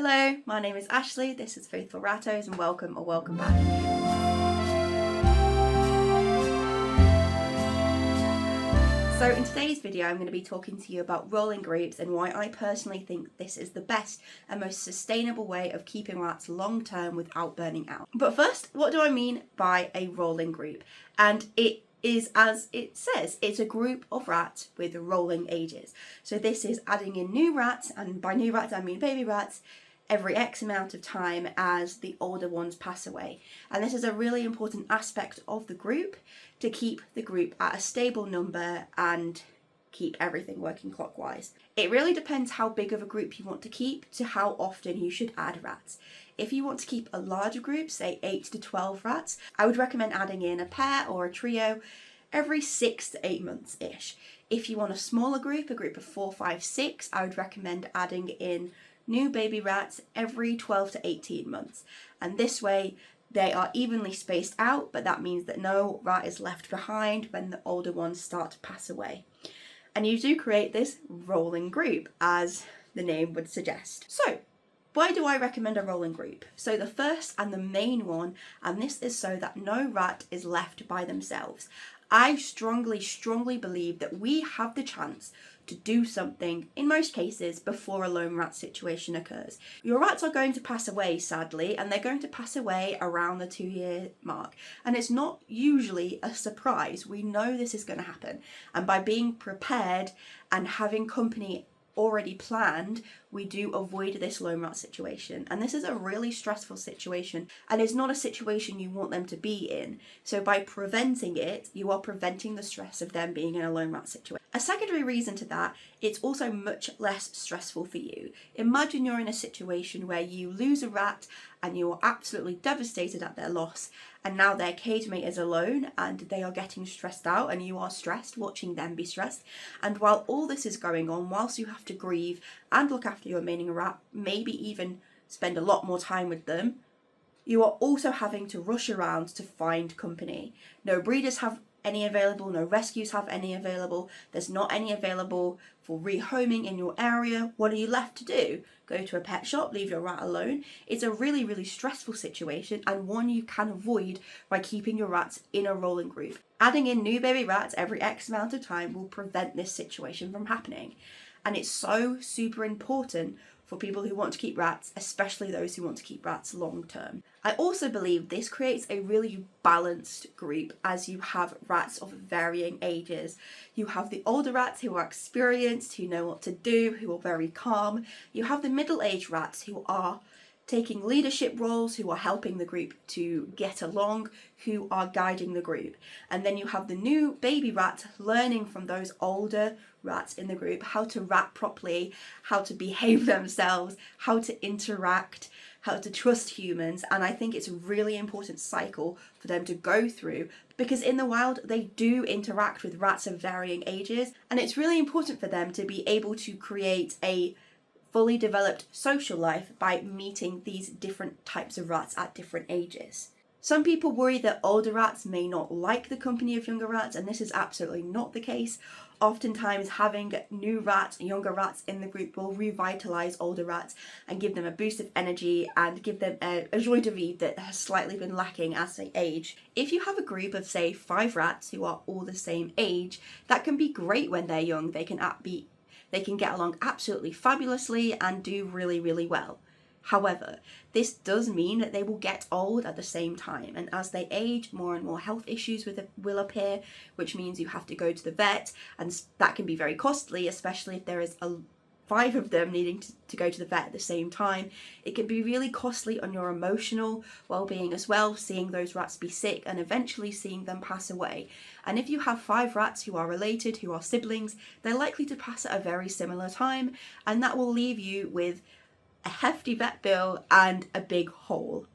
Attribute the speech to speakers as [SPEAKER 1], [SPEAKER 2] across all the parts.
[SPEAKER 1] Hello, my name is Ashley, this is Faithful Rattos, and welcome or welcome back. So in today's video I'm going to be talking to you about rolling groups and why I personally think this is the best and most sustainable way of keeping rats long term without burning out. But first, what do I mean by a rolling group? And it is, as it says, it's a group of rats with rolling ages. So this is adding in new rats, and by new rats I mean baby rats, every X amount of time as the older ones pass away. And this is a really important aspect of the group to keep the group at a stable number and keep everything working clockwise. It really depends how big of a group you want to keep to how often you should add rats. If you want to keep a larger group, say 8 to 12 rats, I would recommend adding in a pair or a trio every 6 to 8 months-ish. If you want a smaller group, a group of 4, 5, 6, I would recommend adding in new baby rats every 12 to 18 months. And this way they are evenly spaced out, but that means that no rat is left behind when the older ones start to pass away. And you do create this rolling group, as the name would suggest. So, why do I recommend a rolling group? So the first and the main one, and this is so that no rat is left by themselves. I strongly believe that we have the chance to do something, in most cases, before a lone rat situation occurs. Your rats are going to pass away, sadly, and they're going to pass away around the 2-year mark. And it's not usually a surprise. We know this is going to happen. And by being prepared and having company already planned, we do avoid this lone rat situation. And this is a really stressful situation, and it's not a situation you want them to be in. So by preventing it, you are preventing the stress of them being in a lone rat situation. A secondary reason to that, it's also much less stressful for you. Imagine you're in a situation where you lose a rat and you are absolutely devastated at their loss, and now their cage mate is alone and they are getting stressed out, and you are stressed watching them be stressed. And while all this is going on, whilst you have to grieve and look after your remaining rat, maybe even spend a lot more time with them, you are also having to rush around to find company. No breeders have any available, no rescues have any available, there's not any available for rehoming in your area. What are you left to do? Go to a pet shop, leave your rat alone? It's a really stressful situation, and one you can avoid by keeping your rats in a rolling group. Adding in new baby rats every X amount of time will prevent this situation from happening. And it's so super important for people who want to keep rats, especially those who want to keep rats long term. I also believe this creates a really balanced group, as you have rats of varying ages. You have the older rats who are experienced, who know what to do, who are very calm. You have the middle-aged rats who are taking leadership roles, who are helping the group to get along, who are guiding the group. And then you have the new baby rats learning from those older rats in the group how to rat properly, how to behave themselves, how to interact, how to trust humans. And I think it's a really important cycle for them to go through, because in the wild they do interact with rats of varying ages, and it's really important for them to be able to create a fully developed social life by meeting these different types of rats at different ages. Some people worry that older rats may not like the company of younger rats, and this is absolutely not the case. Oftentimes having new rats, younger rats in the group will revitalise older rats and give them a boost of energy and give them a joie de vivre that has slightly been lacking as they age. If you have a group of, say, 5 rats who are all the same age, that can be great when they're young. They can get along absolutely fabulously and do really well. However, this does mean that they will get old at the same time, and as they age, more and more health issues will appear, which means you have to go to the vet, and that can be very costly, especially if there is 5 of them needing to go to the vet at the same time. It can be really costly on your emotional well-being as well, seeing those rats be sick and eventually seeing them pass away. And if you have 5 rats who are related, who are siblings, they're likely to pass at a very similar time, and that will leave you with a hefty vet bill and a big hole.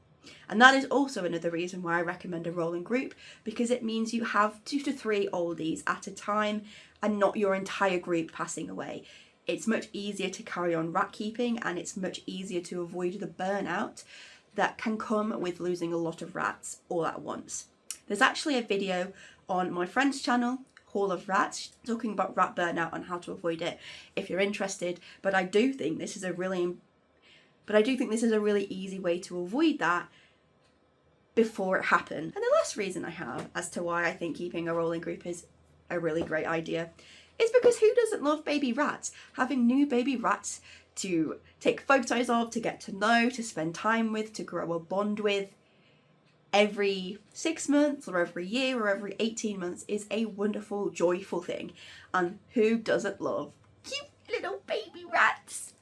[SPEAKER 1] And that is also another reason why I recommend a rolling group, because it means you have 2 to 3 oldies at a time and not your entire group passing away. It's much easier to carry on rat keeping, and it's much easier to avoid the burnout that can come with losing a lot of rats all at once. There's actually a video on my friend's channel, Hall of Rats, talking about rat burnout and how to avoid it if you're interested. But I do think this is a really But I do think this is a really easy way to avoid that before it happened. And the last reason I have as to why I think keeping a rolling group is a really great idea is because who doesn't love baby rats? Having new baby rats to take photos of, to get to know, to spend time with, to grow a bond with every 6 months or every year or every 18 months is a wonderful, joyful thing. And who doesn't love cute little baby rats?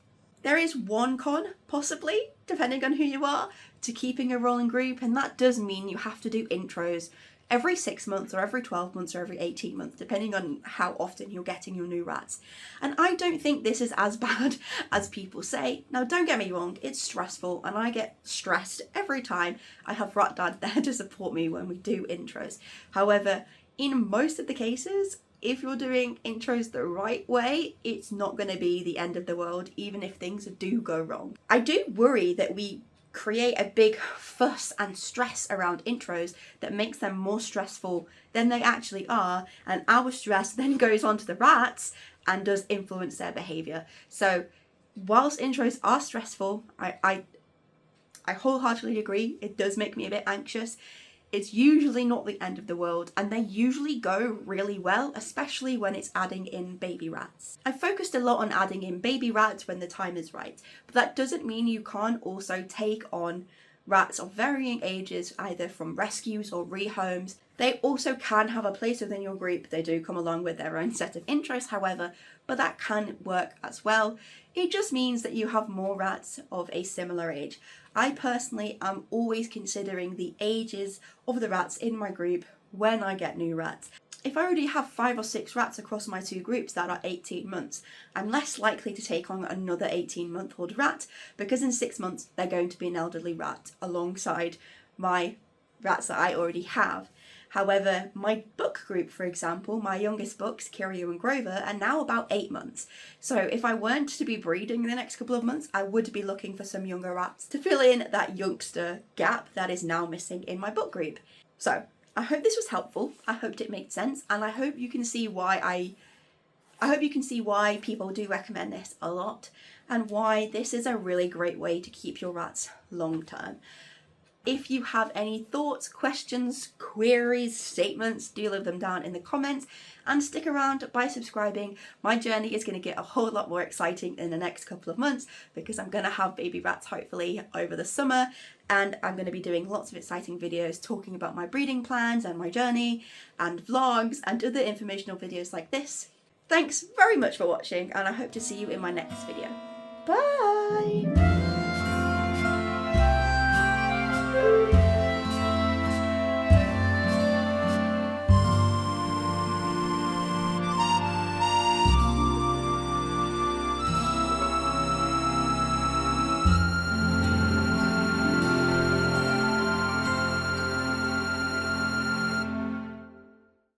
[SPEAKER 1] There is one con, possibly, depending on who you are, to keeping a rolling group, and that does mean you have to do intros every 6 months or every 12 months or every 18 months, depending on how often you're getting your new rats. And I don't think this is as bad as people say. Now, don't get me wrong, it's stressful, and I get stressed every time I have Rat Dad there to support me when we do intros. However, in most of the cases, if you're doing intros the right way, it's not going to be the end of the world, even if things do go wrong. I do worry that we create a big fuss and stress around intros that makes them more stressful than they actually are, and our stress then goes on to the rats and does influence their behaviour. So whilst intros are stressful, I wholeheartedly agree, it does make me a bit anxious. It's usually not the end of the world, and they usually go really well, especially when it's adding in baby rats. I focused a lot on adding in baby rats when the time is right, but that doesn't mean you can't also take on rats of varying ages, either from rescues or rehomes. They also can have a place within your group. They do come along with their own set of interests, however, but that can work as well. It just means that you have more rats of a similar age. I personally am always considering the ages of the rats in my group when I get new rats. If I already have 5 or 6 rats across my 2 groups that are 18 months, I'm less likely to take on another 18-month-old rat, because in 6 months they're going to be an elderly rat alongside my rats that I already have. However, my book group, for example, my youngest books, Kiryu and Grover, are now about 8 months. So if I weren't to be breeding in the next couple of months, I would be looking for some younger rats to fill in that youngster gap that is now missing in my book group. So I hope this was helpful. I hoped it made sense, and I hope you can see why people do recommend this a lot, and why this is a really great way to keep your rats long term. If you have any thoughts, questions, queries, statements, do leave them down in the comments, and stick around by subscribing. My journey is going to get a whole lot more exciting in the next couple of months, because I'm going to have baby rats hopefully over the summer, and I'm going to be doing lots of exciting videos talking about my breeding plans and my journey, and vlogs and other informational videos like this. Thanks very much for watching, and I hope to see you in my next video. Bye!